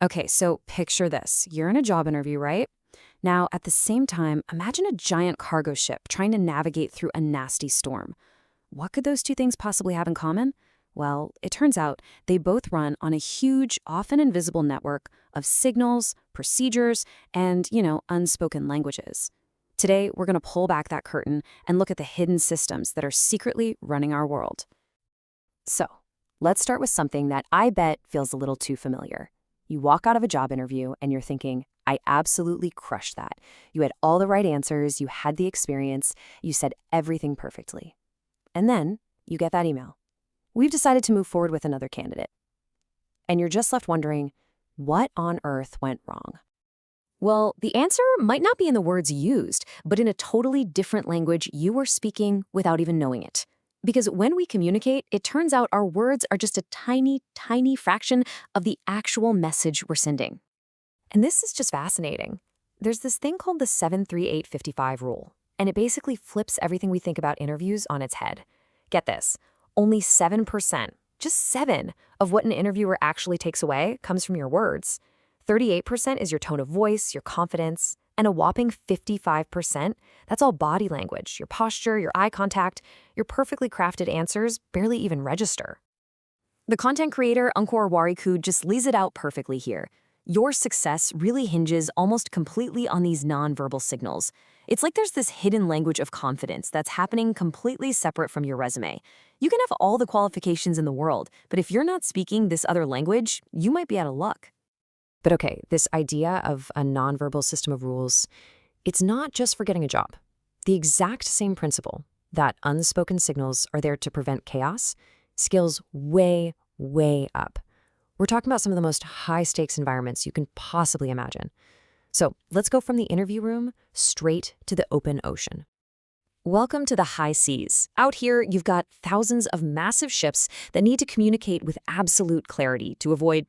Okay, so picture this. You're in a job interview, right? Now, at the same time, imagine a giant cargo ship trying to navigate through a nasty storm. What could those two things possibly have in common? Well, it turns out they both run on a huge, often invisible network of signals, procedures, and, unspoken languages. Today, we're going to pull back that curtain and look at the hidden systems that are secretly running our world. So, let's start with something that I bet feels a little too familiar. You walk out of a job interview and you're thinking, I absolutely crushed that. You had all the right answers, you had the experience, you said everything perfectly. And then you get that email. We've decided to move forward with another candidate. And you're just left wondering, what on earth went wrong? Well, the answer might not be in the words used, but in a totally different language you were speaking without even knowing it. Because when we communicate, it turns out our words are just a tiny, tiny fraction of the actual message we're sending. And this is just fascinating. There's this thing called the 73855 rule, and it basically flips everything we think about interviews on its head. Get this, only 7%, just 7, of what an interviewer actually takes away comes from your words. 38% is your tone of voice, your confidence, and a whopping 55%, that's all body language, your posture, your eye contact, your perfectly crafted answers barely even register. The content creator, Ankur Warikoo, just lays it out perfectly here. Your success really hinges almost completely on these nonverbal signals. It's like there's this hidden language of confidence that's happening completely separate from your resume. You can have all the qualifications in the world, but if you're not speaking this other language, you might be out of luck. But okay, this idea of a nonverbal system of rules, it's not just for getting a job. The exact same principle, that unspoken signals are there to prevent chaos, scales way, way up. We're talking about some of the most high-stakes environments you can possibly imagine. So let's go from the interview room straight to the open ocean. Welcome to the high seas. Out here, you've got thousands of massive ships that need to communicate with absolute clarity to avoid,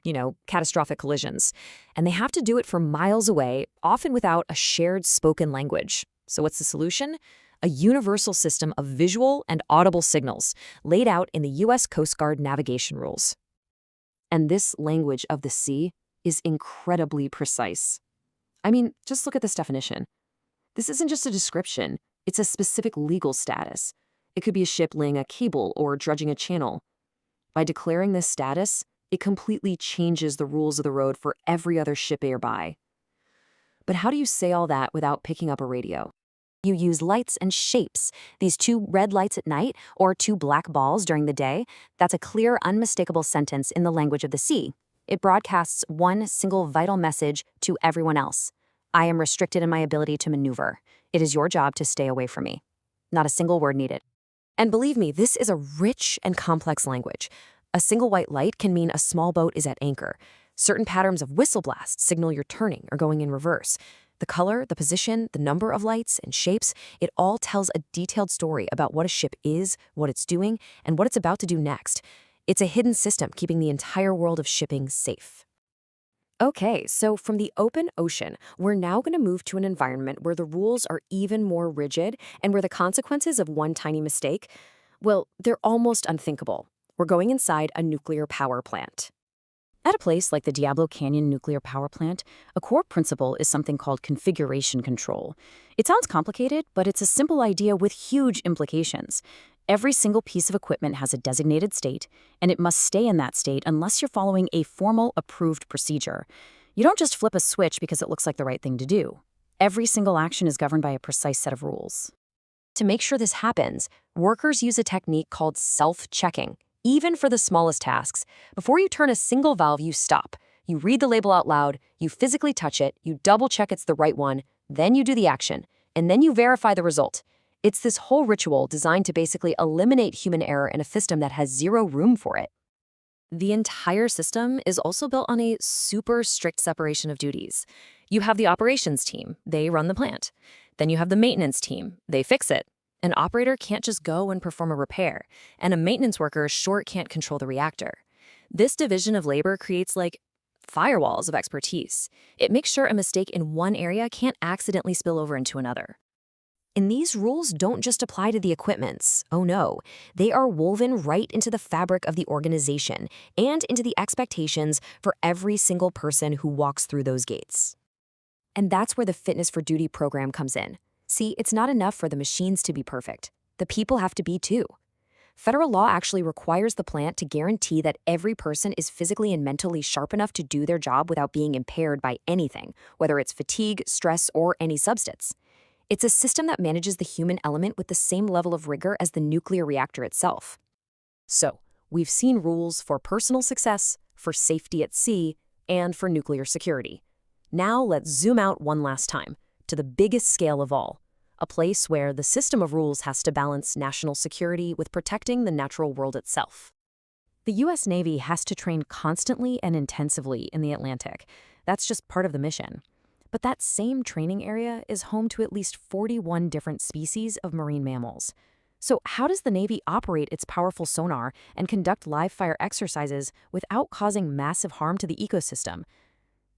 catastrophic collisions. And they have to do it from miles away, often without a shared spoken language. So what's the solution? A universal system of visual and audible signals laid out in the U.S. Coast Guard navigation rules. And this language of the sea is incredibly precise. I mean, just look at this definition. This isn't just a description. It's a specific legal status. It could be a ship laying a cable or dredging a channel. By declaring this status, it completely changes the rules of the road for every other ship nearby. But how do you say all that without picking up a radio? You use lights and shapes. These 2 red lights at night or 2 black balls during the day, that's a clear, unmistakable sentence in the language of the sea. It broadcasts one single vital message to everyone else. I am restricted in my ability to maneuver. It is your job to stay away from me. Not a single word needed. And believe me, this is a rich and complex language. A single white light can mean a small boat is at anchor. Certain patterns of whistle blasts signal you're turning or going in reverse. The color, the position, the number of lights and shapes, it all tells a detailed story about what a ship is, what it's doing, and what it's about to do next. It's a hidden system keeping the entire world of shipping safe. Okay, so from the open ocean, we're now going to move to an environment where the rules are even more rigid and where the consequences of one tiny mistake, well, they're almost unthinkable. We're going inside a nuclear power plant. At a place like the Diablo Canyon nuclear power plant, a core principle is something called configuration control. It sounds complicated, but it's a simple idea with huge implications. Every single piece of equipment has a designated state, and it must stay in that state unless you're following a formal, approved procedure. You don't just flip a switch because it looks like the right thing to do. Every single action is governed by a precise set of rules. To make sure this happens, workers use a technique called self-checking. Even for the smallest tasks, before you turn a single valve, you stop. You read the label out loud, you physically touch it, you double-check it's the right one, then you do the action, and then you verify the result. It's this whole ritual designed to basically eliminate human error in a system that has zero room for it. The entire system is also built on a super strict separation of duties. You have the operations team, they run the plant. Then you have the maintenance team, they fix it. An operator can't just go and perform a repair, and a maintenance worker sure can't control the reactor. This division of labor creates firewalls of expertise. It makes sure a mistake in one area can't accidentally spill over into another. And these rules don't just apply to the equipments. Oh no, they are woven right into the fabric of the organization and into the expectations for every single person who walks through those gates. And that's where the Fitness for Duty program comes in. See, it's not enough for the machines to be perfect. The people have to be too. Federal law actually requires the plant to guarantee that every person is physically and mentally sharp enough to do their job without being impaired by anything, whether it's fatigue, stress, or any substance. It's a system that manages the human element with the same level of rigor as the nuclear reactor itself. So, we've seen rules for personal success, for safety at sea, and for nuclear security. Now let's zoom out one last time, to the biggest scale of all, a place where the system of rules has to balance national security with protecting the natural world itself. The U.S. Navy has to train constantly and intensively in the Atlantic. That's just part of the mission. But that same training area is home to at least 41 different species of marine mammals. So how does the Navy operate its powerful sonar and conduct live-fire exercises without causing massive harm to the ecosystem?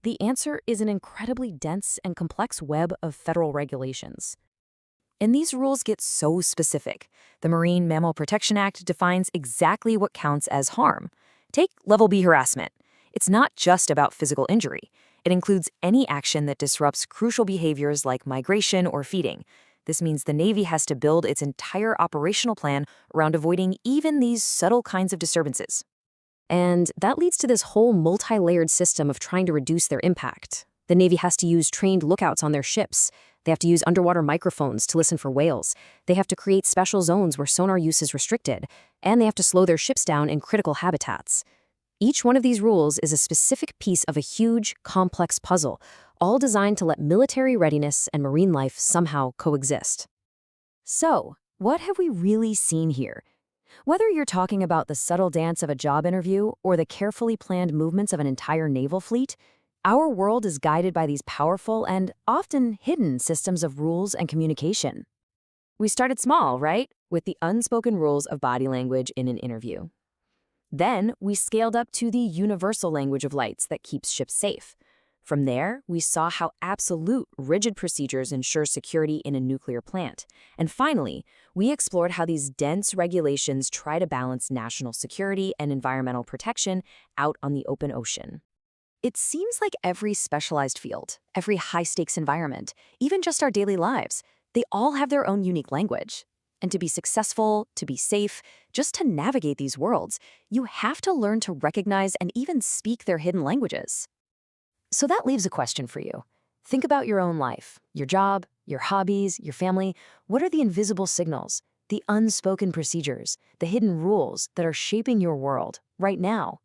The answer is an incredibly dense and complex web of federal regulations. And these rules get so specific. The Marine Mammal Protection Act defines exactly what counts as harm. Take Level B harassment. It's not just about physical injury. It includes any action that disrupts crucial behaviors like migration or feeding. This means the Navy has to build its entire operational plan around avoiding even these subtle kinds of disturbances. And that leads to this whole multi-layered system of trying to reduce their impact. The Navy has to use trained lookouts on their ships. They have to use underwater microphones to listen for whales. They have to create special zones where sonar use is restricted. And they have to slow their ships down in critical habitats. Each one of these rules is a specific piece of a huge, complex puzzle, all designed to let military readiness and marine life somehow coexist. So, what have we really seen here? Whether you're talking about the subtle dance of a job interview or the carefully planned movements of an entire naval fleet, our world is guided by these powerful and often hidden systems of rules and communication. We started small, right? With the unspoken rules of body language in an interview. Then, we scaled up to the universal language of lights that keeps ships safe. From there, we saw how absolute, rigid procedures ensure security in a nuclear plant. And finally, we explored how these dense regulations try to balance national security and environmental protection out on the open ocean. It seems like every specialized field, every high-stakes environment, even just our daily lives, they all have their own unique language. And to be successful, to be safe, just to navigate these worlds, you have to learn to recognize and even speak their hidden languages. So that leaves a question for you. Think about your own life, your job, your hobbies, your family. What are the invisible signals, the unspoken procedures, the hidden rules that are shaping your world right now?